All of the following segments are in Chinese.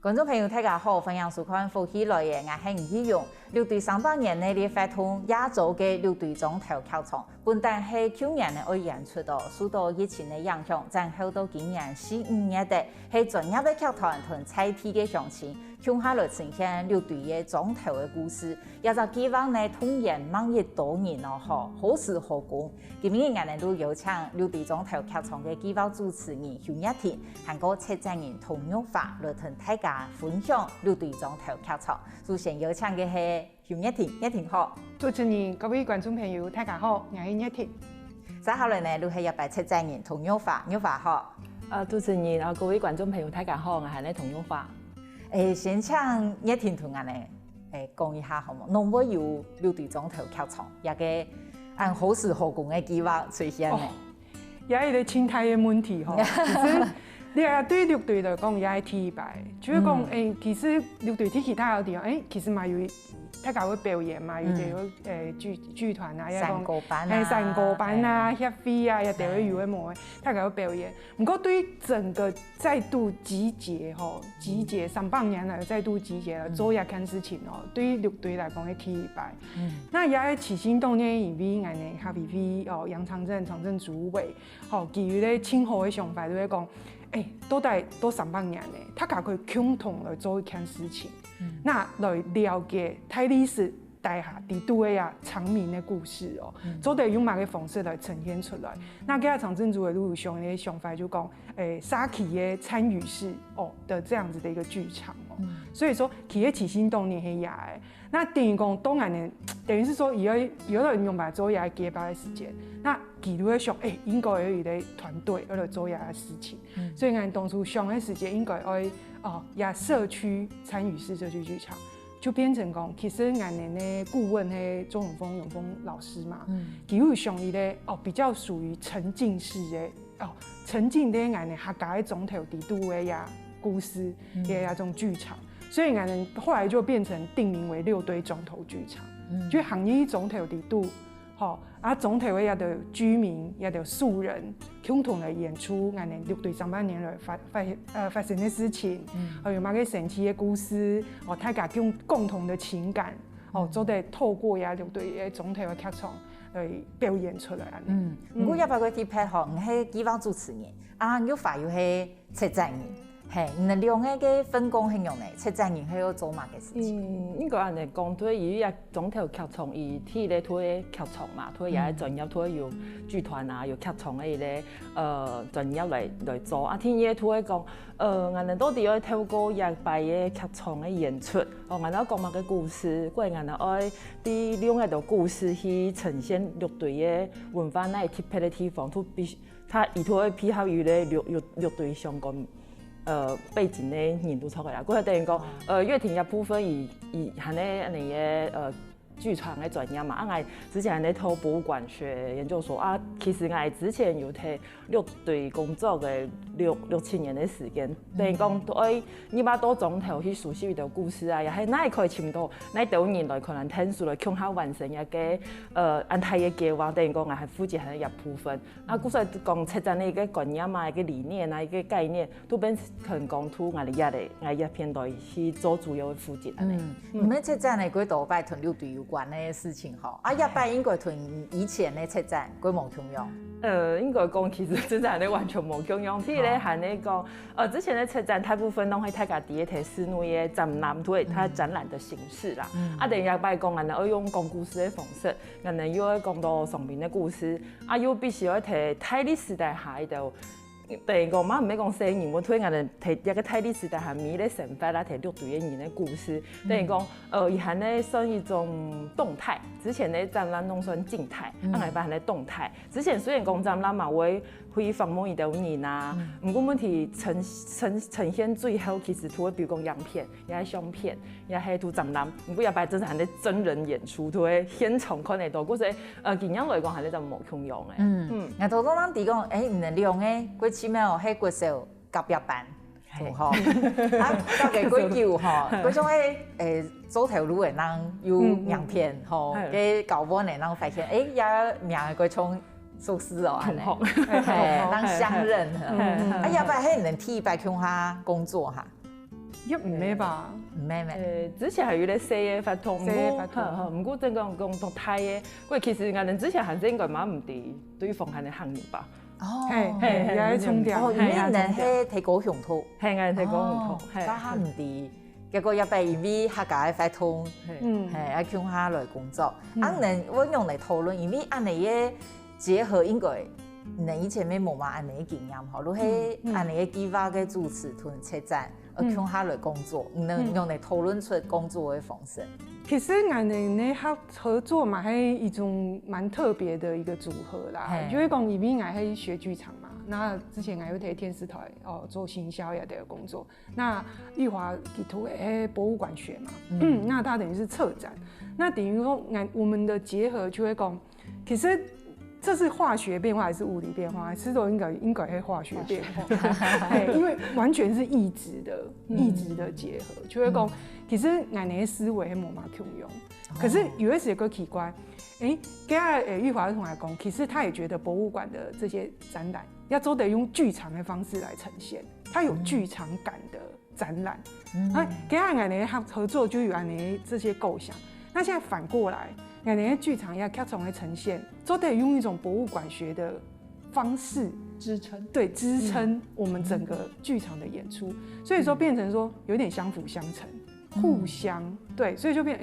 观众朋友，大家好，欢迎收看《福喜来也》，我是吴希勇。6队300年内的发通亚洲嘅6队总头球场，本但是去年的演出到，受到疫情的影响，然后到今年4、5月的，是专业的剧团同彩片的详情，向下来呈现6队嘅总头的故事，也就希望呢通言满1多年咯，好事好功。今日我哋都有請6隊總頭劇場嘅計劃主持人熊一田，還有策展人童玉華來同大家分享6隊總頭劇場。首先有請嘅係熊一田，一田好。主持人、各位觀眾朋友，大家好，我係一田。接下來呢，都係一位策展人童玉華，玉華好。主持人各位觀眾朋友，大家好，我係童玉華。先請一田同我哋講一下好冇？農會有6隊總頭劇場，一個按好事好功嘅計劃出現呢？也係一個心態嘅問題吼。其實你啊對6隊來講，也係提白，就是講其實6隊喺其他嘅地方，其實嘛有大家會表演嘛，有啲劇團啊，山歌班啊、協會啊，也都會有嘅大家會表演。不過對整個再度集結300年來再度集結做一件事情哦，對6隊來講係提白。那也係起心動念因為我哋協會哦楊長正主委，基於咧清好嘅想法，就係講。都300年咧，大家可以共同來做一件事情，那來了解泰歷史底下地度嘅長民嘅故事哦，做得用乜嘅方式來呈現出來。那今日長正主委都有上嘅想法就講，沙期嘅參與式哦的這樣子的一個劇場哦，所以說佢嘅起心動念係也嘅。那等於講當然呢，等於是說有的人用來做也係結巴嘅時間，那佢都會想，應該有一個團隊要來做也嘅事情，所以我當初想嘅時間應該要也社區參與式社區劇場，就變成講，其實我哋嘅顧問係鍾永峰老師嘛，佢有上伊咧比較屬於沉浸式嘅沉浸啲我哋客家嘅總頭地度嘅也故事嘅一種劇場。所以我們後來就變成定名為6隊總頭劇場，就行業總頭地度，總頭嘅也就居民，也就素人共同來演出我哋6隊300年來發生嘅事情，有乜嘅神奇嘅故事，大家用共同的情感，做得透過也6隊嘅總頭嘅劇場來表演出來。我一百個貼片我係計劃主持人，玉華又係策展人。係，你兩個分工係用嚟，策展人係要做乜嘅事情？應該按嚟講，佢伊個總頭劇場，伊替咧推劇場嘛，推也專業推有劇團啊，有劇場嘅咧專業來做。啊，天嘢推講，我哋到底要透過一擺嘅劇場嘅演出，我哋講乜嘅故事，過我哋愛啲兩個故事去呈現6隊嘅文化，那特別嘅地方，都必須，他伊推配合於咧6隊相關。背景咧人都出來啦，佢等於講樂庭一部分以係咧嘅劇場嘅專業嘛，我之前喺頭博物館學研究所其實我之前有睇6隊工作嘅6、7年嘅時間，等於講對你把多總頭去熟悉佢嘅故事啊，又係哪可以尋到哪到人來可能聽數來強化完成一個安排嘅計劃，等於講我係負責係一部分。故所講策展嘅一個觀念啊，一個理念啊，一個概念，都變成講出我哋一片來去做主要嘅負責。你們策展嘅幾多擺同6隊有關嘅事情嗬？一擺應該同以前嘅策展規模同樣。應該講其實策展咧完全冇共樣，譬如咧係呢個之前嘅策展大部分都係大家第一睇室內嘅展覽，都係它展覽的形式啦。等一擺講，我哋要用講故事嘅方式，我哋又要講到上面嘅故事，又必須要睇泰歷時代下度。第二個嘛，唔係講新人，我推我哋睇一個泰歷時代下面嘅成法啦，睇6隊嘅人嘅故事。等於講，以前咧算一種動態，之前咧展覽弄算靜態，下擺係咧動態。之前雖然講展覽嘛會訪問一啲人啊，唔過問題呈現最後其實都會比如講樣片，也係相片，也係圖展覽。唔過一擺真係咧真人演出，都會現場看得到。嗰時見樣來講係咧就冇共樣嘅。我頭先咱哋講，唔能兩個幾秒喺國小甲一班，嗬，甲嘅幾久嗬，嗰種組頭路嘅人有樣片，嗬，嘅搞波嘅人發現，有名嘅嗰種。熟識哦，當相認，要不然係能替白向下工作哈。也唔咩吧？唔咩，之前係有咧西嘅法通，西嘅法通唔過正講同泰嘅，不過其實我哋之前係應該蠻唔對對於房產嘅行業吧。哦，係也係充電，哦，因為人係睇高雄土，係我哋睇高雄土，係加唔啲。結果一邊因為客家嘅法通，係啊，叫下來工作。按人我用嚟討論，因為按你嘅結合應該。你以前咩冇嘛安尼經驗吼，如係安尼嘅計劃嘅主持同策展，向下來工作，能用嚟討論出工作嘅方式。其實我哋合作嘛，係一種蠻特別的一個組合啦。就係講，因為我係學劇場嘛，那之前我有睇電視台做行銷也的工作。那玉華基圖係博物館學嘛，那它等於是策展，那等於說我們的結合就會講，其實。這是化學變化還是物理變化？其實都應該是化學變化，因為完全是異質的結合。就會講，其實我哋嘅思維係冇乜共用。可是有一時個奇怪，玉華同我講，其實他也覺得博物館的這些展覽要都得用劇場的方式來呈現，它有劇場感的展覽。跟我哋合作就有我哋這些構想。那現在反過來。我哋嘅劇場要劇場嘅呈現，都得用一種博物館學的方式支撐，對，支撐我們整個劇場的演出，所以說變成說有點相輔相成，互相對，所以就變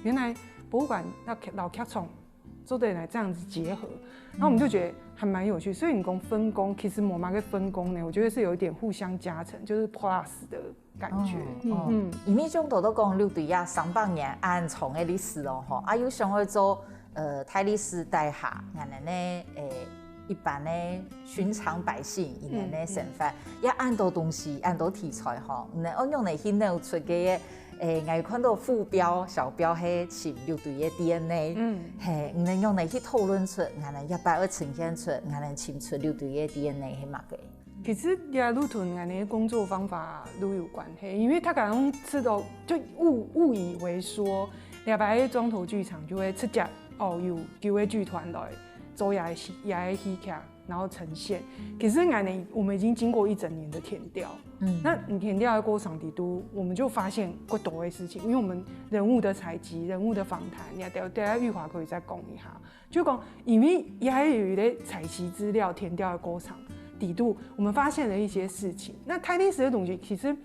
原來博物館要老劇場都得來這樣子結合，然後我們就覺得還蠻有趣，所以你講分工，其實我們嘅分工呢，我覺得是有一點互相加成，就是 plus 的感覺。因為中度都講六對呀300年安長嘅歷史咯，吼，啊有想去做泰利斯帶下，人哋呢一般呢尋常百姓，人哋呢生活，也按多東西，按多題材吼，我用嚟去弄出嘅。我看到副標、小標係潛六對嘅 DNA，係唔能用嚟去討論出，我哋一擺要呈現出，我哋潛出六對嘅 DNA 係乜嘅？其實也都同我哋工作方法都有關係，因為他可能吃到就誤以為說，一擺喺莊頭劇場就會出隻有叫個劇團來做也戲劇，然後呈現。可是我們已經經過1整年的田調，那你田調的過程底都，我們就發現更多的事情，因為我們人物的採集、人物的訪談，也大家玉華可以再講一下，就講因為也還有一個採集資料、田調的過程底度，我們發現了一些事情。那泰歷史的東西其實。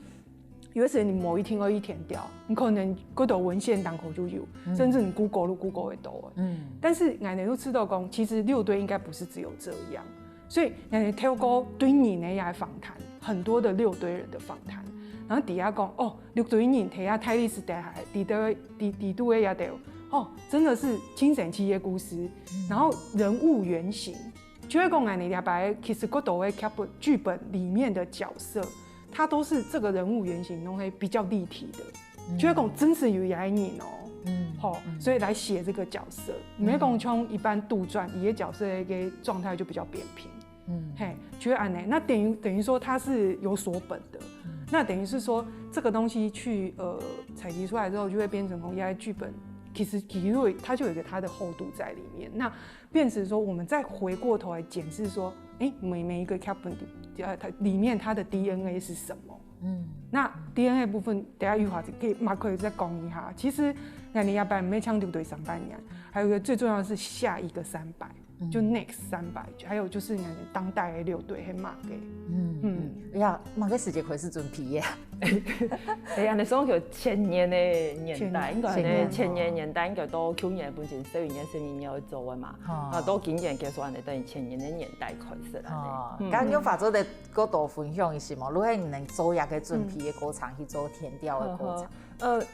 有時你某一天而已填掉，你可能嗰度文獻檔口就有，甚至你 Google 會多。但是我哋都知道講，其實6對應該不是只有這樣，所以我哋透過對人嘅訪談，很多的6對人的訪談，然後底下講6對人睇下泰歷史帶下底度嘅也得真的是清神奇嘅故事，然後人物原型，就會講我哋擺其實嗰度嘅劇本裡面的角色。它都是這個人物原型都會比較立體的，就會講真實有演員所以來寫這個角色，唔係講像一般杜撰，伊個角色嘅狀態就比較扁平，就會安尼，那等於說它是有所本的，那等於是說這個東西去採集出來之後，就會變成一個劇本，其實它就有一個它的厚度在裡面，那變成說我們再回過頭來檢視說，每一個劇本它裡面它的 DNA 是什麼？那 DNA 部分，等下玉華可以再講一下。其實我哋一般沒搶6對300年，還有一個最重要的是下一個300，就 next 300，還有就是我哋當代的6對係乜嘅？呀，乜個時間開始準備嘅？你講叫前年的年代，應該係前年年代應該都去年本身11年、12年要做嘅嘛，都今年其實我哋等於前年的年代開始啦。咁用法做的嗰度分享一下嘛，如果你能做一個準備嘅過程，去做田調嘅過程。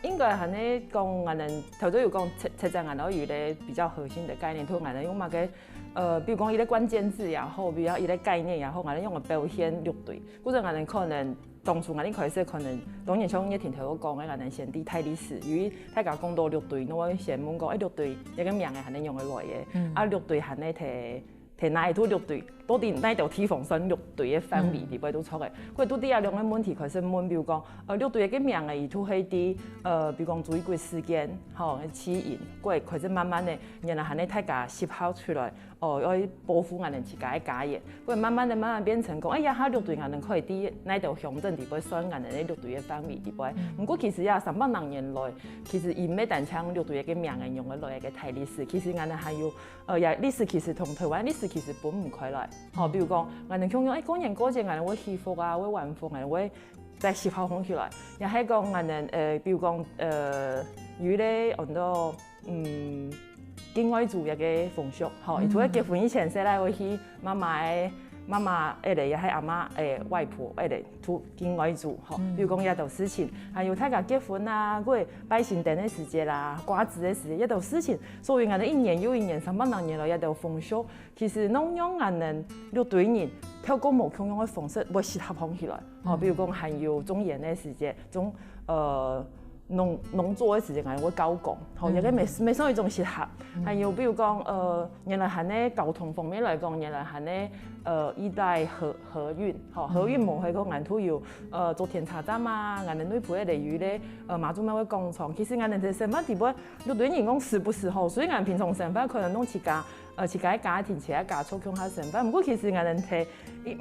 應該係你講我哋頭先有講策展我哋有咧比較核心的概念，同我哋用乜嘅比如講伊個關鍵字也好，比如伊個概念也好，我哋用個表現6對，或者我哋可能。當初我哋開始可能當然像一田頭講嘅，我哋先啲泰歷史，由於大家講到6對，我先問講6對一個名嘅係你用嘅來嘅，6對係你提哪一套6對，到底哪條地方算6對嘅範圍裡邊都錯嘅，佢到底有兩個問題開始問，比如講6對一個名嘅，伊都係啲比如講注意個事件，起因，佢開始慢慢嘅，然後係你大家思考出來。要保护我们自家的家业，会慢慢变成讲，哎呀，哈乐队我们可以伫那条乡镇底部选我们的乐队的范围底部。不过其实呀，300年来，其实伊每单枪乐队一个名人用的来一个台历史，其实我们还有也历史其实同台湾历史其实分唔开来。比如讲我们讲过年过节我们会戏服啊，会晚服，我们会在旗袍红起来，也係講我們比如講有咧很多境外族一個風俗，伊除咗結婚以前，細來會去媽媽也係阿媽外婆土境外族，比如講一道事情，還有大家結婚啊，嗰拜神燈的時節啦，掛紙的時節，一道事情，所以我哋一年又一年300年來一道風俗，其實農用我哋六對人。透過無共用嘅方式，會適合放起來。比如講還有種鹽嘅時節，種農作嘅時節，我哋會交工，亦都未算一種適合。還有比如講原來係咧交通方面來講，原來係咧依帶河運，河運無係講我哋都要做田茶站啊，我哋內部嘅例如咧馬祖廟嘅工廠，其實我哋嘅生活地步，有對人講時不時候，所以我哋平常生活可能弄自家。自己家庭、自己家族共下成班，不過其實我哋睇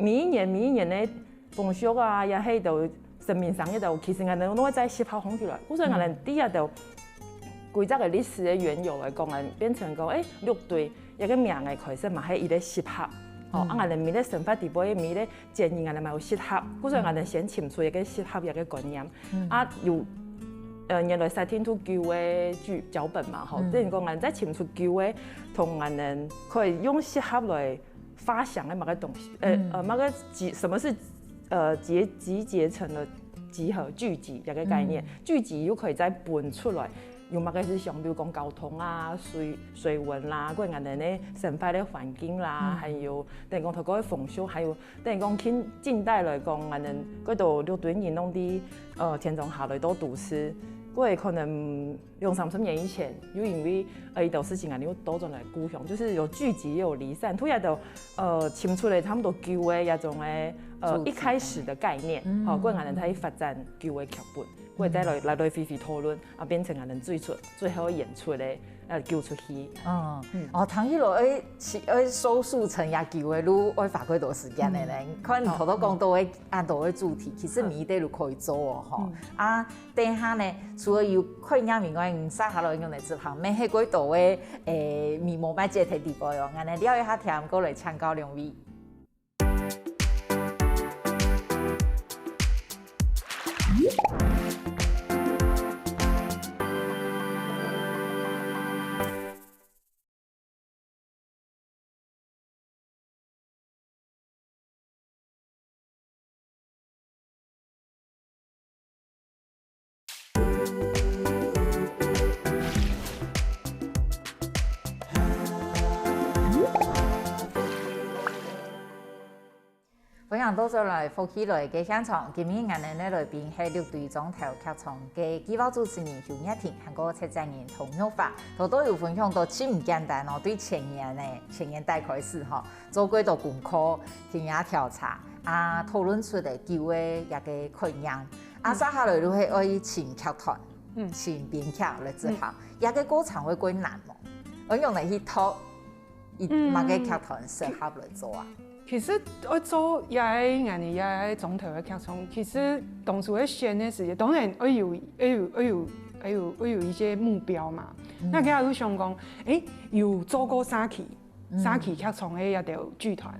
每一年嘅風俗啊，也喺度生命上一度，其實我哋都會再細胞紅起來。所以我哋第一度規則嘅歷史嘅緣由來講，我變成講六隊一個名嘅開始嘛，係伊咧適合。我哋每咧生活地步，每咧建議我哋咪有適合，所以我哋先潛出一個適合一個觀念，有。原來塞天都叫嘅劇腳本嘛，即係講我哋在潛出叫嘅，同我哋可以用適合來發想嘅某個東西，某個什麼是集結成了集合聚集一個概念，聚集又可以再搬出來。用某個是像比如講交通啊、水文啦，嗰我哋咧生活嘅環境啦，還有等於講透過風俗，還有等於講近代來講，我哋嗰度六隊人弄啲田中下來都都市。過可能2-30年以前，又因為一道事情啊，又多咗嚟故鄉，就是有聚集又有離散，突然就潛出嚟差唔多舊嘅一種一開始的概念，過我哋睇發展舊嘅劇本，過再來回討論，變成我哋最後演出咧叫出去。談起來收束成也舊嘅路，要花幾多時間嘅咧？可能頭都講到嘅按到嘅主題，其實每啲都可以做哦，等下呢，除了有概念以外，撒下來用嚟執行，咩係幾多嘅面膜擺接睇地步樣，我哋了一下聽過嚟參考兩位。歡迎到咗來福喜來嘅現場，今日我哋呢來賓係六隊總頭劇場嘅計劃主持人邱葉婷，還有策展人童玉華，都有分享到真唔簡單哦。對前年代開始做幾多功課、田野調查討論出嚟舊嘅一個概念。接下來都係要請劇團、請編劇來執行，一個過程會幾難喎？我用嚟去討，乜嘅劇團適合來做啊？其實我做也係我哋也係總頭嘅劇場，其實當初喺選嘅時候，當然我有一些目標嘛。那佢都想講，有做過三期劇場嘅一條劇團，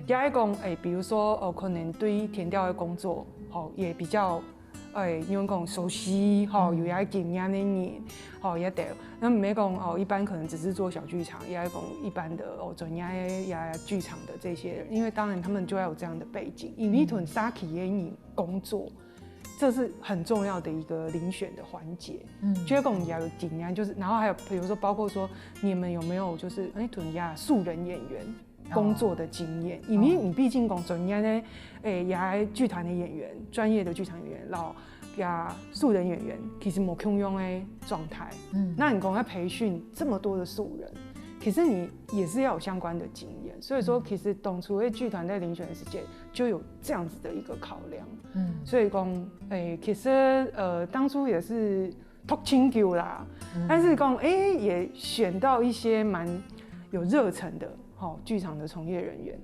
也係講比如說可能對田調嘅工作，也比較因為講熟悉，有一經驗的人，也對。那唔係講一般可能只是做小劇場，也係講一般的專業嘅劇場的這些人，因為當然他們就要有這樣的背景，以呢團沙期嘅人工作，這是很重要的一個遴選的環節。就係講也有經驗，就是然後還有比如說包括說你們有沒有就是團素人演員工作的經驗，因為你畢竟講專業呢，也劇團的演員，專業的劇場演員，然後也素人演員，其實冇共用的狀態。那你講要培訓這麼多的素人，其實你也是要有相關的經驗。所以說，其實當初嘅劇團在遴選的時間就有這樣子的一個考量。所以講，其實當初也是讀清久啦，但是講，也選到一些蠻有熱忱的。剧场的从业人员，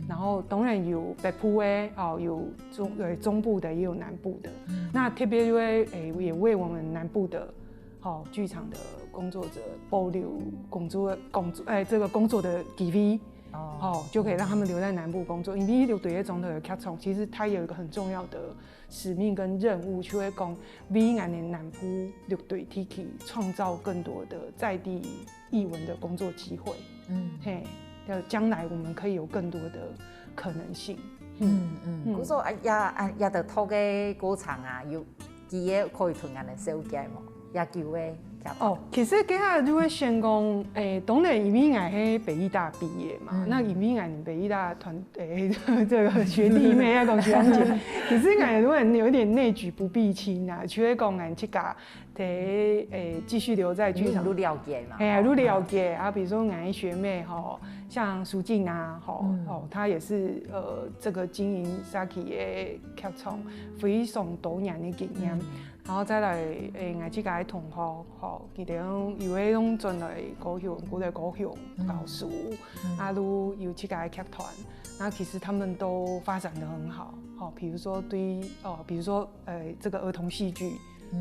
然后当然有北部的有中部的，也有南部的。那特别因为也为我们南部的剧场的工作者保留这个工作的机会。就可以让他们留在南部工作。因为对于总的剧场，其实它有一个很重要的使命跟任务，就会讲为俺的南部乐队体系创造更多的在地艺文的工作机会。将来我们可以有更多的可能性。古说也得透嘅歌场啊，有几个可以同俺的小姐嘛，也叫诶。其实给他就会先讲，当然因为我是北艺大毕业嘛，那因为我北艺大这个学弟妹啊，讲学长姐，其实我如果有点内举不避亲啊，就会讲我这个继续留在剧场，愈了解嘛，愈了解啊，比如说我学妹像苏静啊，她也是这个经营 Saki 的剧场非常多年的经验。然后再来，我这个同学，佢哋有迄种进来高雄，过来高雄教书，有这个剧团，那其实他们都发展得很好，比如说这个儿童戏剧，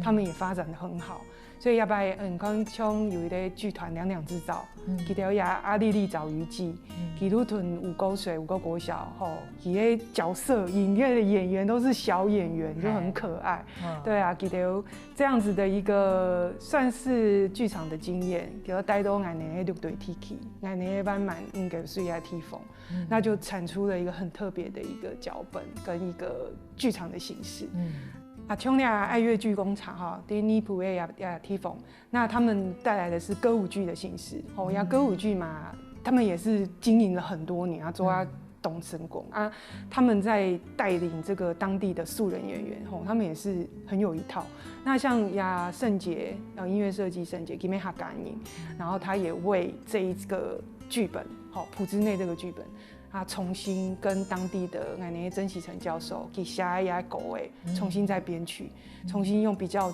他们也发展得很好。所以要不然，刚像有一个剧团两两制造，佢哋也阿丽丽找鱼记，基督屯五沟水五沟国小，佢嘅角色影院的演员都是小演员，就很可爱。对啊，佢哋这样子的一个算是剧场的经验，给带到俺的乐队体系，俺的班满应该是也提风，那就产出了一个很特别的一个脚本跟一个剧场的形式。像爱乐剧工厂迪尼普维亚提风，那他们带来的是歌舞剧的形式。歌舞剧嘛，他们也是经营了很多年做董成功他们在带领这个当地的素人演员，他们也是很有一套。那像圣杰音乐设计圣杰吉梅哈感应，然后他也为这一个剧本朴之内这个剧本。重新跟当地的俺那曾喜成教授给下一狗重新再编曲，重新用比较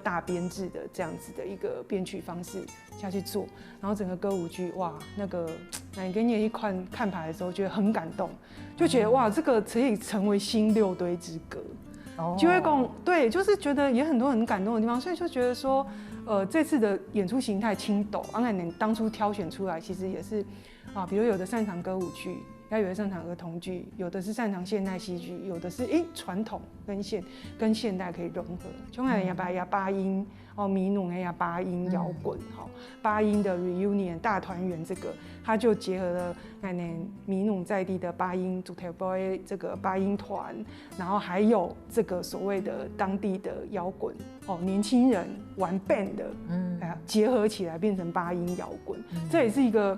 大编制的这样子的一个编曲方式下去做，然后整个歌舞剧哇，那个你跟你一看牌的时候觉得很感动，就觉得哇，这个可以成为新六堆之歌。就会讲对，就是觉得也很多很感动的地方，所以就觉得说，这次的演出形态轻抖，你当初挑选出来其实也是比如有的擅长歌舞剧。有的擅长儿童剧，有的是擅长现代戏剧，有的是传统跟现代可以融合。像俺也把八音迷弄八音摇滚八音的 reunion 大团圆这个，它就结合了俺迷弄在地的八音主题boy这个八音团，然后还有这个所谓的当地的摇滚年轻人玩 band 的，结合起来变成八音摇滚，这也是一个。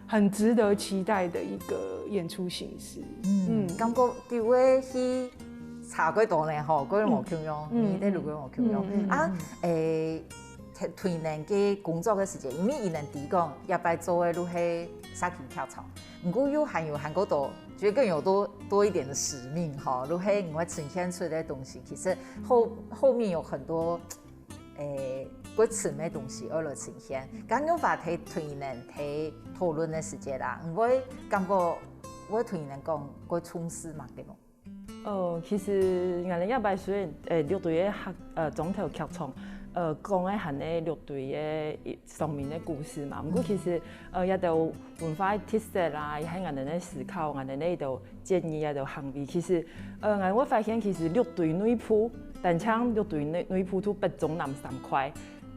很值得期待的一个演出形式。感觉伫位去查过多年嗰個冇夠用，你哋如果冇夠用推年嘅工作嘅時間，因為伊能提供要擺做嘅都係沙琪跳槽，不過有韓國多，覺得更有多一點的使命都係因為呈現出嚟嘅東西，其實後面有很多過詞咩東西而來呈現，咁樣話睇推年睇討論嘅時間啦，唔會感覺我推年講過充實嘛嘅咯。其實我哋一擺雖然樂隊嘅總體劇場。講嘅係咧樂隊嘅上面嘅故事嘛，不過其實也就文化嘅特色啦，喺我哋咧思考，我哋咧就建議也就行為，其實我發現其實樂隊內部，但係樂隊內部都不總南三塊，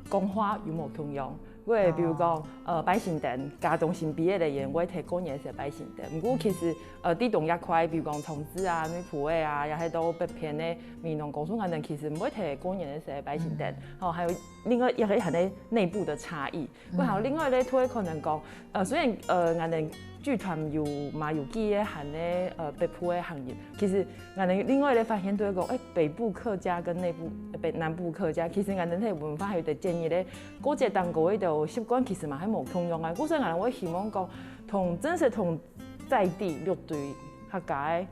講話有冇共用。因為比如講百姓店家中心畢業嘅人，我睇過年係百姓店。不過其實啲同一塊，比如講從子啊、咩埔嘅啊，又喺到北片嘅民農高速眼燈，其實唔會睇過年嘅係百姓店。還有另外一個係咧內部的差異。還有另外咧，都可能講雖然眼燈劇團有幾嘅係咧北埔嘅行業，其實眼燈另外咧發現都係講北部客家跟南部客家，其實眼燈喺文化係就建議咧，嗰隻當個喺度習慣其實嘛係冇共用嘅。所以我希望講真係同在地樂隊客家嘅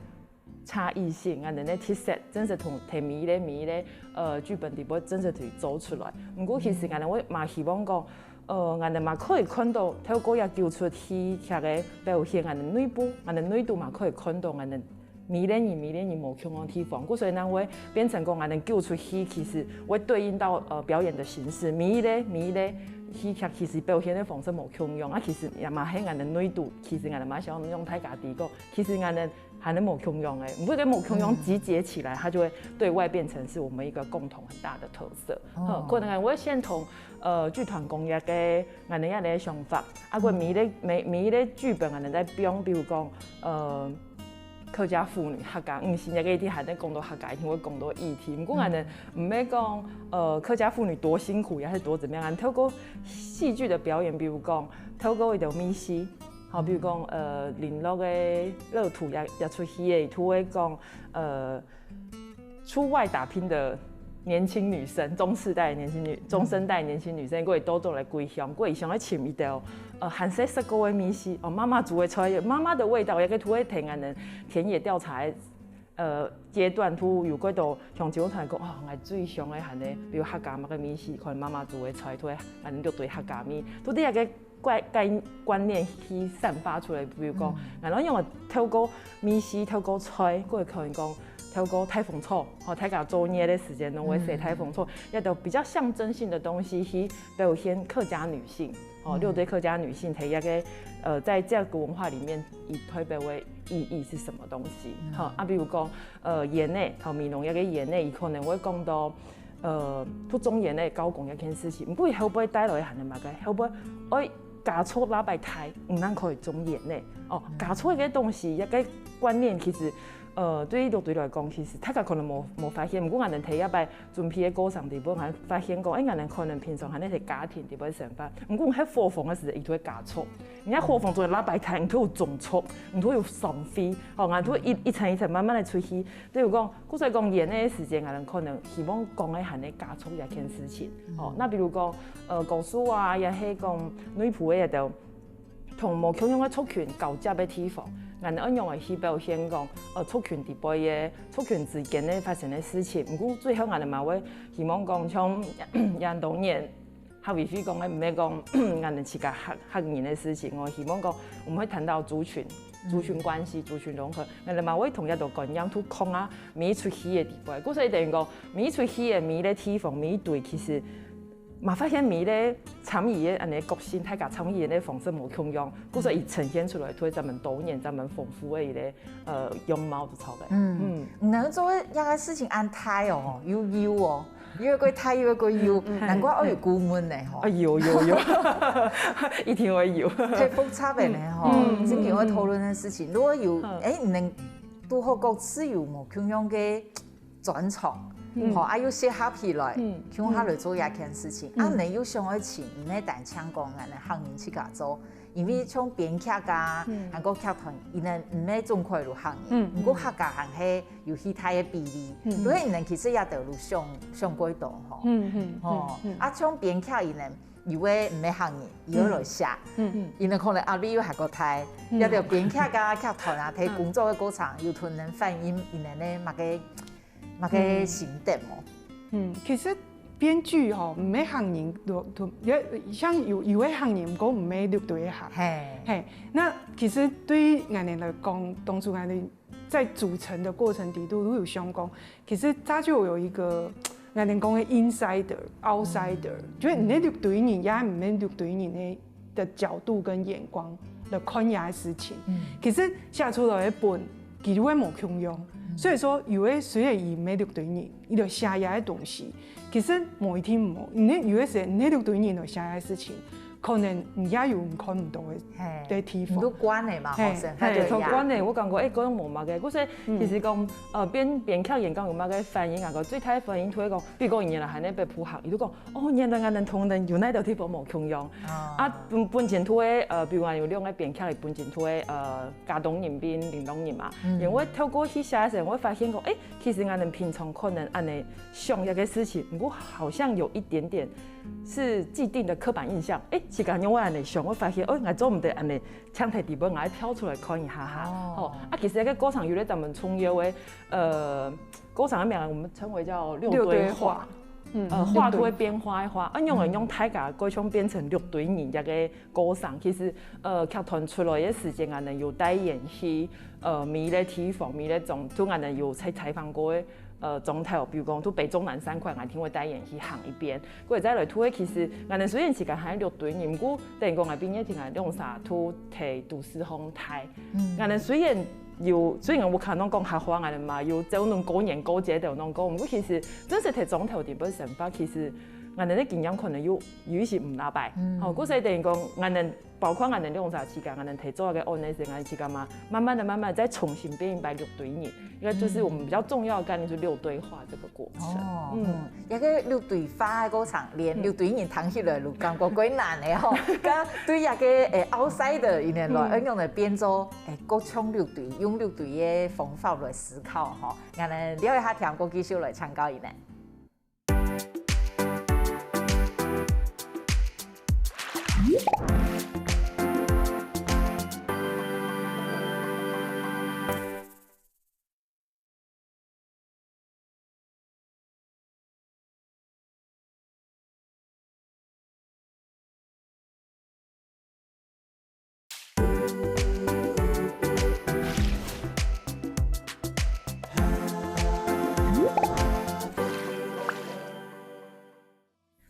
差異性，眼燈咧特色真係同提米咧劇本底部真係去做出來。不過其實眼燈我嘛希望講。俺哋嘛可以看到，透过也揪出戏剧嘅表现，俺哋内部，俺哋内度嘛可以看到俺哋迷恋你无强的地方，所以咱会变成讲俺哋揪出戏，其实会对应到表演的形式，迷咧戏剧其实表现的方式无强用，啊其实也嘛喺俺哋内度，其实俺哋嘛想用太家己个，其实俺哋还能无强用诶，不跟无强用集结起来，它就会对外变成是我们一个共同很大的特色。可能我先同剧团工业嘅俺哋一啲想法，啊佢每咧剧本俺哋在编，比如讲客家妇女客家，是一个一定还在讲到客家，一定会讲到议题。不过俺哋唔要讲客家妇女多辛苦，也是多怎么样。俺透过戏剧的表演，比如讲透过一条咪戏。好，比如讲，林落嘅乐土也出戏嘅，图会讲，出外打拼的年轻女生，中生代年轻女生，佢哋多做来归乡，佢哋想要寻一条，韩式食过嘅米线，妈妈煮嘅菜，妈妈的味道，也个图会听人哋田野调查阶段，图有嗰度向政府团讲，我最想嘅韩嘅，比如客家物嘅米线，可能妈妈煮嘅菜，图会人就对客家米，都啲个。观念去散发出来，比如讲，然后因为透过米线、透过菜，我可能讲透过太风草，大家做嘢的时间拢会写太风草，一道比较象征性的东西去表现客家女性，六对客家女性，睇一个在这个文化里面以推表为意义是什么东西？比如讲盐内，闽农一个盐内，伊可能会讲到。脱中盐的高工一件事情，唔过后尾带来行嘅物嘅，后尾愛加粗喇叭台，唔能可以中鹽咧。加粗嘅東西一個觀念其實，對於陸隊來講，其實大家可能冇發現，唔過我哋睇一擺準備嘅過程地方，我發現講，我哋可能平常係啲家庭地方成法，唔過喺貨房嘅時候，伊都會加粗。人家貨房做喇叭台，唔都有重粗，唔都有上飛，我都一層一層慢慢嚟吹起。比如講，古時講鹽嘅時間，我哋可能希望講嘅係啲加粗一件事情。那比如講，故事啊，也係講女僕嘅就同無強用嘅族群交接嘅地方。我哋用嚟去表現講，族群地輩嘅族群之間咧發生嘅事情。唔過最後我哋嘛會希望講，像人當年，他必須講嘅唔係講我哋自家客人嘅事情。我希望講，我們會談到族群關係、族群融合。我哋嘛會同一道觀念去講啊，每出戲嘅地輩。嗰所以等於講，每出戲嘅每個地方、每隊其實。嘛發現每咧參與嘅安尼個性，大家參與嘅方式無共樣，故所以呈現出來，對咱們多元、咱們豐富嘅樣貌就出來。唔能做一個事情按太哦，要哦，要個太要個要，難怪我要顧問咧嗬。要，一定會要。太複雜嘅咧嗬，之前我討論嘅事情，如果要唔能都好各自有無共樣嘅專長。要寫下起來，向下來做一件事情。你要上去前，唔係單搶講人哋行人去家做，因為像編劇啊，韓國劇團，伊哋唔係總規路行人，不過客家行係有其他嘅比例，所以伊哋其實也條路上軌道嗬。像編劇伊哋以為唔係行人，伊要來寫，伊哋可能後邊要下個台，一條編劇啊劇團啊，睇工作嘅過程，要同人反映伊哋咧乜嘅心得哦。其實編劇吼唔係行人，像有啲行人，不過唔係綠隊行。嘿，那其實對於我哋來講，當初我哋在組成的過程底都有相講，其實它就有一個我哋講嘅 insider、outsider，就是唔係綠隊人，也唔係綠隊人的角度跟眼光來看下事情。其實寫出來嘅本，其實會冇共用。所以說，有的雖然伊唔係綠隊人，伊就寫下嘅東西，其實某一天冇，你有的時候你綠隊人就寫下嘅事情，可能人家有看唔到嘅地方。都關係嘛，學生係同關係。我感覺嗰種冇乜嘅，嗰時其實講編劇演講有乜嘅反應啊？個最大嘅反應佢講，比如講原來係呢被普學，伊都講原來我哋同人有呢條地方冇共用。本前推比如話有兩個編劇本前推嘉東人邊林東人嘛，因為透過去寫嘅時候，我發現講其實我哋平常可能按你想一個事情，不過好像有一點點是既定的刻板印象。是咁樣我按你想，我發現我做唔得按你搶睇地方，我跳出來看一下下。其實一個歌場有咧，咱們創業嘅歌場入面，我們稱為叫六堆化。画图会变化的话，用大家歌唱变成乐队人一个歌唱，其实剧团出来的时间，俺们有带演戏，米咧提防，米咧总，都俺们有采访过的总头，比如讲都北中南3块，俺听会带演戏行一边，过再来图的其实俺们虽然是个还乐队人，不过等于讲俺毕业听俺用啥图提都市风台，俺们虽然我看侬讲客话安尼嘛，有走侬过年过节就侬讲，不过其实真是摕总头点本想法，其实俺哋咧经验可能有一些唔拉白，嗰所以等于讲俺哋包括俺哋用啥时间，俺哋提做个案例时间时间嘛，慢慢再重新变一百六队人，应该就是我们比较重要的概念，就是六队化这个过程。一个六队化的过程，连六队人谈起来都感觉quite难的吼。咁对一个outsider一年来，用来变做歌唱六队，用六队的方法来思考吼，俺哋了一下听歌继续来参考一呢。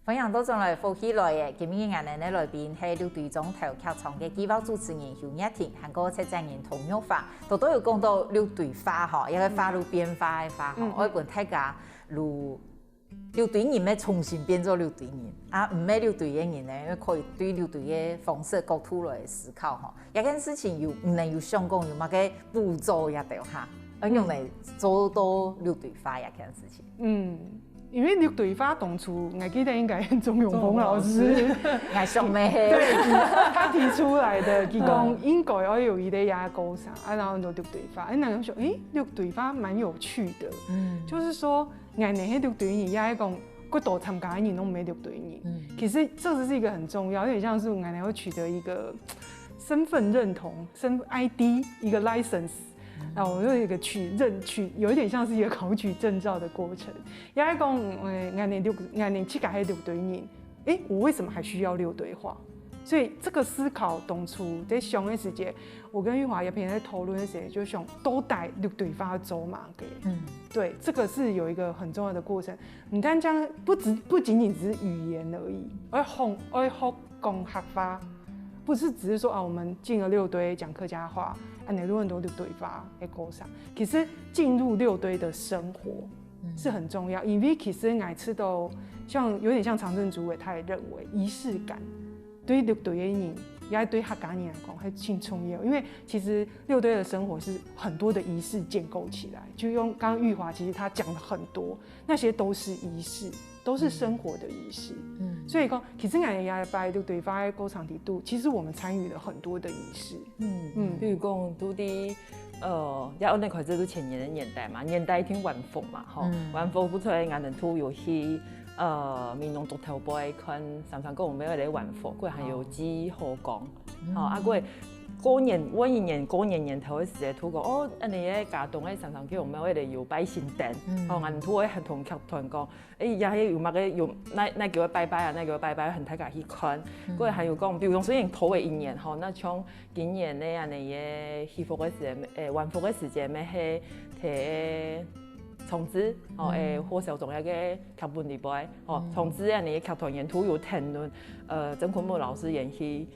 分享到仲来福喜来嘅，今日我哋來賓係六隊總頭劇場嘅計劃主持人邱雅婷，韓國策展人童玉華，都有講到六隊化嗬，一個化路變化嘅化嗬，我一般大家如六隊人要重新變做六隊人，啊唔係六隊嘅人咧，可以對六隊嘅方式角度來思考嗬，一件事情又唔能有想講有乜嘅步驟一條嚇，用嚟做到六隊化一件事情。因为六队化当初，我记得应该钟永峰老师，我想咩？对，他提出来的，佢讲应该要有一个亚歌上，然后就六队化，那人说，六队化蛮有趣的，就是说，俺那些六队人也讲，过多参加的人都没六队人，其实这是一个很重要，有点像是俺要取得一个身份认同、ID 一个 license。然后我有一个有一点像是一个考取证照的过程。也是讲，俺年七个还六队人，我为什么还需要六队化？所以这个思考当初在想的时间，我跟玉华也平常在讨论的时候，就想都带六队化走嘛给。对，这个是有一个很重要的过程。你单讲不仅仅只是语言而已，而学讲客话。不是只是说我们进了六堆讲客家话，很多人都六堆化的歌上。其实进入六堆的生活是很重要，因为其实爱吃到有点像常政主委，他也认为仪式感对六堆的人，也对客家人来讲很重要。因为其实六堆的生活是很多的仪式建构起来，就用刚刚玉华其实他讲了很多，那些都是仪式。都是生活的仪式，所以讲，其实俺也摆六队化的歌唱地度，其实我们参与了很多的仪式，比如讲都啲要那块就是前年的年代嘛，年代挺晚风嘛，晚风不出来，俺们都有去民农独头杯看，常常跟我们要来晚风，过还有鸡河港，过。过年，我一年过年头的时候，土讲安尼个家东常常叫我们为了有拜神灯，俺土会同剧团讲，也係有乜嘅有，那叫我拜拜啊，那叫我拜拜，很大家去看。過還有講，比如講雖然頭嘅一年那像今年咧安尼個祈福嘅時候，晚福嘅時間咩係睇從子，火燒中一個劇本裡邊，從子安尼個劇團演土有談論，曾坤木老師演戲。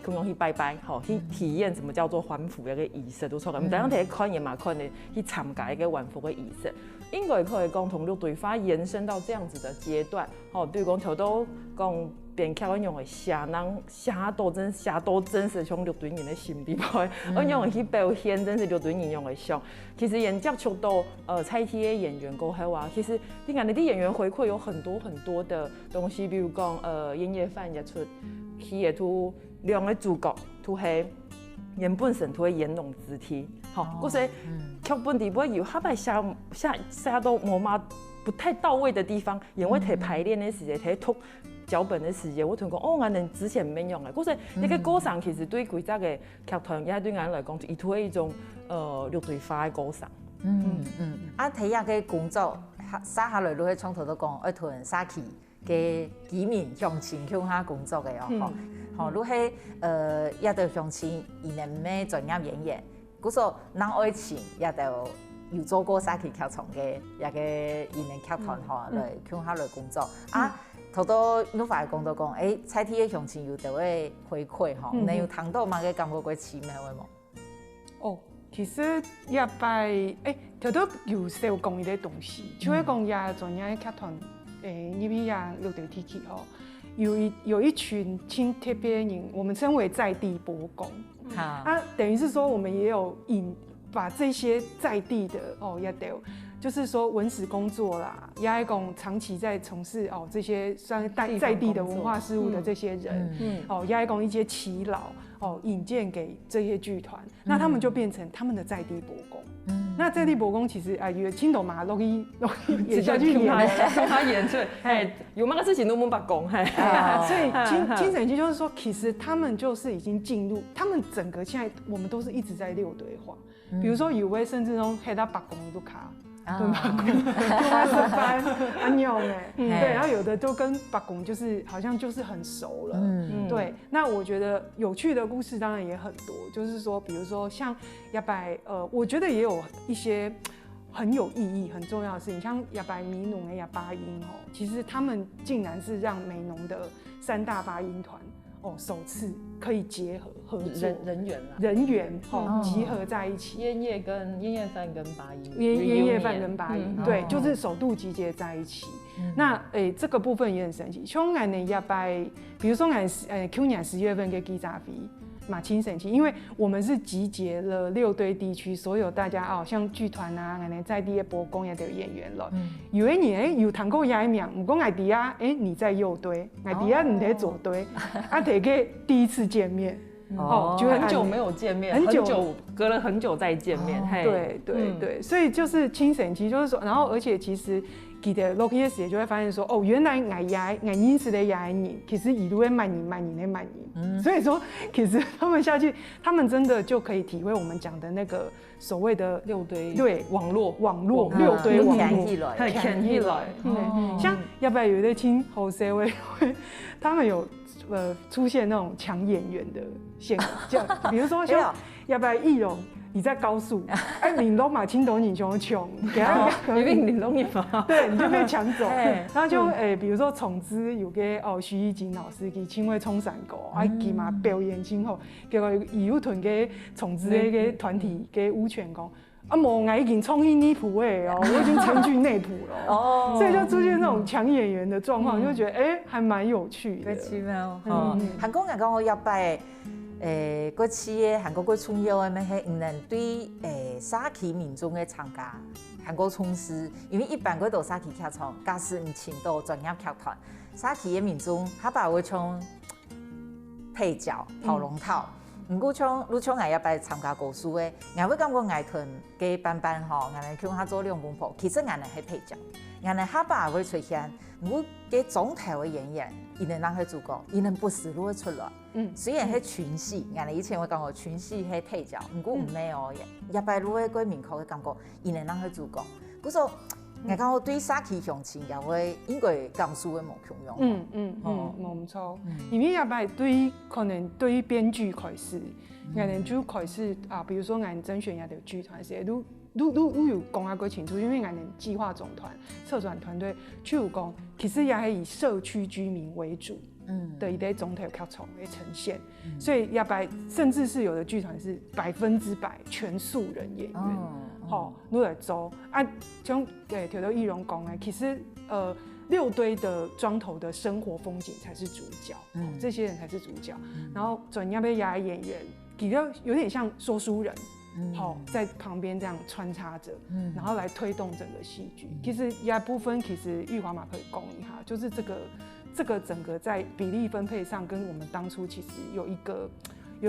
共用去拜拜，去体验什么叫做還福一個儀式都錯嘅。唔單止看也嘛看你去參加一個還福嘅儀式，應該可以講同六隊化延伸到這樣子的階段。比如講頭都講編劇用嘅寫到真實像六隊人嘅心裡邊，用去表現真是六隊人用嘅像。其實演接觸到菜梯嘅演員過後啊，其實你看你啲演員回饋有很多的東西，比如講演夜飯也出。佢也都兩個主角都係原本身都係演弄肢體，嗰時劇本裡邊有下擺寫到冇嘛不太到位的地方，因為睇排練的時間，睇讀腳本的時間，我同佢講，我哋之前唔免用嘅，嗰時一個歌上其實對規則嘅劇團，也對我嚟講，伊都係一種六隊化嘅歌上。睇下嘅工作。撒下来，你喺从头都讲，爱屯撒起嘅居民乡亲乡下工作嘅哦，吼，你喺也得乡亲，伊能咩专业演员，故说人爱情也得有做过撒起剧场嘅一个演员剧团吼，来乡下来工作啊。头多你快讲到讲，彩体嘅乡亲有得会回馈吼，你有听到嘛嘅感觉过奇妙嘅冇？哦，其实也拜头多有少讲一啲东西，就係講也專業嘅劇團，因為也六隊體系吼，有一群親特別人，我們稱為在地博工，等於是說我們也有把這些在地的也都。就是說文史工作啦，也係講長期在從事這些算在地的文化事務的這些人，也係講一些耆老引薦給這些劇團，那他們就變成他們的在地博工。那在地博工其實有青島嘛，容易演下去演，讓他演出，有乜事情都冇白講，所以清城區就是說，其實他們就是已經進入，他們整個現在我們都是一直在六堆化，比如說有位甚至都黑到白工都卡。跟白宫就外上班很有对，然后有的都跟白宫就是好像就是很熟了，对。那我觉得有趣的故事当然也很多，就是说，比如说像亚白，我觉得也有一些很有意义、很重要的事情，像亚白米农的亚八音其实他们竟然是让美农的3大八音团。首次可以结合合作人员集合在一起，烟叶饭跟八音，烟叶饭跟八音，对，就是首度集结在一起。那这个部分也很神奇。像俺呢也拜，比如说俺去年10月份给记者会。马清神奇，因为我们是集结了6堆地区所有大家像剧团啊，在地的博工也都有演员了。有一年有谈过也名，我讲艾迪亚，你在右堆，艾迪亚你在左堆，得给第一次见面。就很久没有见面，很久隔了很久再见面。对，所以就是清神奇，就是说，然后而且其实。记得落去的时候就会发现说，原来俺认识的亚人，其实一路会慢人，所以说其实他们下去，他们真的就可以体会我们讲的那个所谓的6堆对网络6堆网络，牵起来，像要不要有的听后社会，他们有出现那种抢演员的现象，比如说像要不要易容。你在高速，你都马青斗你穷穷，因为你容易嘛，对，你就被抢走。然后就比如说宠资有个徐艺锦老师给青威冲伞狗，给嘛表演之后，结果有团给宠资的个团体给舞权讲，无我已经冲去内埔我已经参去内埔了，所以就出现那种抢演员的状况，就觉得还蛮有趣的。奇妙，韩国人讲我要拜。嗰次嘅韓國嘅重要嘅咩係唔能對沙期民眾嘅參加韓國從事，因為一般嗰度沙期劇場，假使唔請到專業劇團，沙期嘅民眾佢把會唱配角、跑龍套，唔過唱你唱藝一擺參加過書嘅，我會感覺藝團嘅班吼，我哋叫佢做兩公婆，其實我哋係配角，我哋佢把會出現，我嘅總台嘅演員，伊能讓佢主角，伊能不時都會出來。雖然係群戲，我哋以前會講過群戲係配角，唔過唔咩哦嘅，一擺路嘅嗰面口嘅感覺，伊能讓佢主角。嗰時候我講我對沙期鄉親也會應該講述嘅冇共用。冇錯，因為一擺對可能對於編劇開始，我哋就開始比如說我哋甄選一條劇團時，都有講下個清楚，因為我哋計劃總團、策展團隊就有講，其實也係以社區居民為主。的一啲總體劇場嘅呈現，所以要擺，甚至是有的劇團是100%全素人演員，都來做像條到易容講嘅，其實6堆的莊頭的生活風景才是主角，這些人才是主角，然後專業的演員，比較有點像說書人。在旁邊這樣穿插着，然後來推動整個戲劇。其實有一部分，其實玉華嘛可以講一下，就是這個整個在比例分配上，跟我們當初其實有一個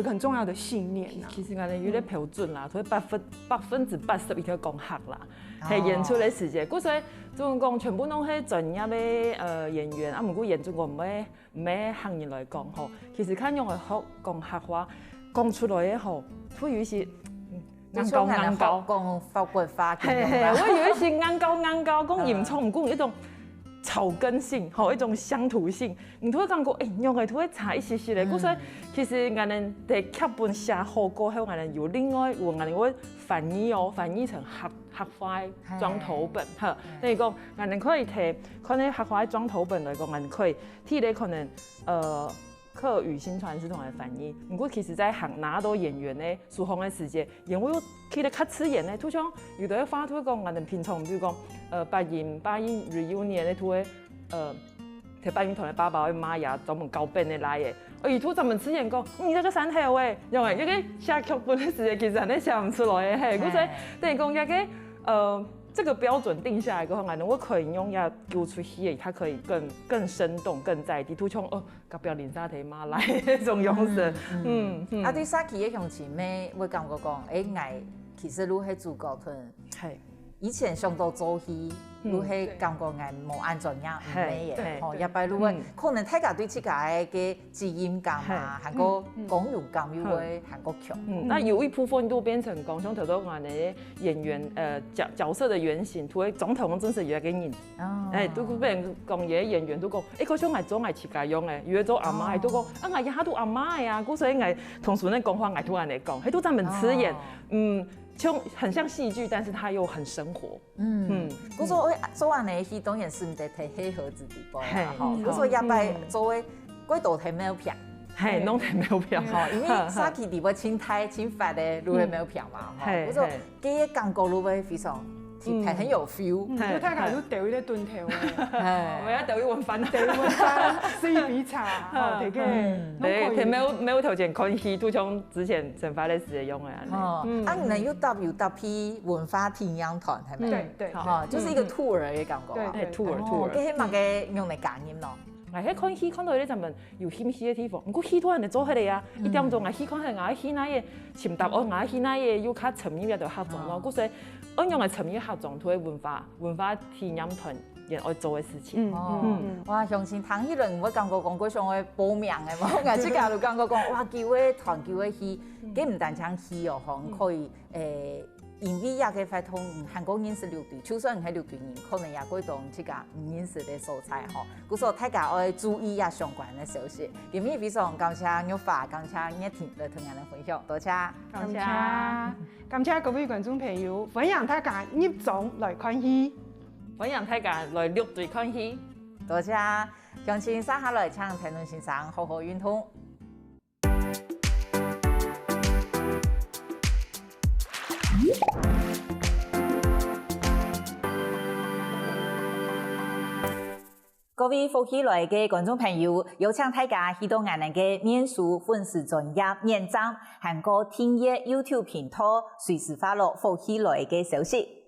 很重要的信念啊。其實我哋有啲標準啦，所以80%一條講客啦，係演出嘅時間。嗰時總講全部都係專業嘅演員，唔過演出我唔係行業來講，其實看用嚟學講客話，講出來嘅會有一些。硬高硬高，講法國花嘿嘿，我以為是硬高，講鹽蔥唔講一種草根性，吼一種鄉土性。唔同感覺，用嘅都會差一些些咧。所以其實我哋喺劇本寫好過後，我哋有另外我哋會翻譯成黑花裝頭本，嚇。例如講，我哋可以睇看啲黑花裝頭本嚟講，我哋可以睇咧可能客語新傳系統來翻譯，不過其實在行拿到演員咧，舒服嘅時節，演員佢哋較刺眼咧，突像有啲話都會講，我哋平常比如講，八音 reunion 咧，都會睇八音團嘅爸爸嘅媽呀，專門教編嘅來嘅，而都專門刺眼講，你這個山頭誒，因為一個寫劇本嘅時節，其實你寫唔出來嘅，嘿，所以等於講一個這個標準定下來過後，我可以用要丟出去，它可以更生動、更在地。突像甲標連沙提馬來嗰種樣式，對沙琪嘅向前咩？我感覺講，我其實如係主角團，係以前上到做戲，如係感覺我冇按怎樣唔咩嘅，一擺如果可能大家對自家嘅知音感啊，韓國講有感又會韓國強。那有一部分都變成講像頭先話嘅演員角色的原型，都會總統真實有一個人，都變成講嘢演員都講，嗰種係做係設計用嘅，如果做阿媽係都講，我一下都阿媽呀，所以我同時咧講話我突然嚟講，係都專門刺眼，就很像戲劇，但是它又很生活。我說做完呢戲當然是唔得睇黑盒子地步啦，我說一擺做嘅幾道睇沒有票，係弄睇沒有票，因為沙琪地位清太清發的，如果沒有票嘛，我說佢嘅感覺如果非常係很有 feel，我睇下都掉一頓條嘅，我要掉一碗飯，四比茶，睇嘅，睇沒有條件看戲，都像之前成發的時候用嘅。你們有搭批文化體驗團係咪？對，就是一個 tour 嘅感覺。對 tour，佢起碼嘅用嚟感染咯。我喺看戲看到咧，就問有興戲嘅地方，唔過戲都人哋做起嚟啊！一點鐘我戲看係我戲那嘢，潛答我我戲那嘢要較沉入就合作咯。所以我用嚟沉入合作，同文化體驗團人愛做嘅事情。哇！相信聽起來我感覺講嗰種嘅報名嘅嘛，我自家就感覺講哇，叫嘅團叫嘅戲，佢唔單止戲哦，可以因為也嘅發通韓國認識六隊，就算唔係六隊人，可能也會當自家唔認識嘅素材吼。故所大家要注意下相關嘅消息。今日非常感謝玉華，感謝葉婷來同我哋分享，多謝。感謝各位觀眾朋友，歡迎大家入場來看戲，歡迎大家來六隊看戲，多謝。相信接下來請聽眾先生好好運動。各位福喜來嘅觀眾朋友，有請大家去到我哋嘅面書粉絲專頁認證，韓國聽業 YouTube 頻道隨時發落福喜來嘅消息。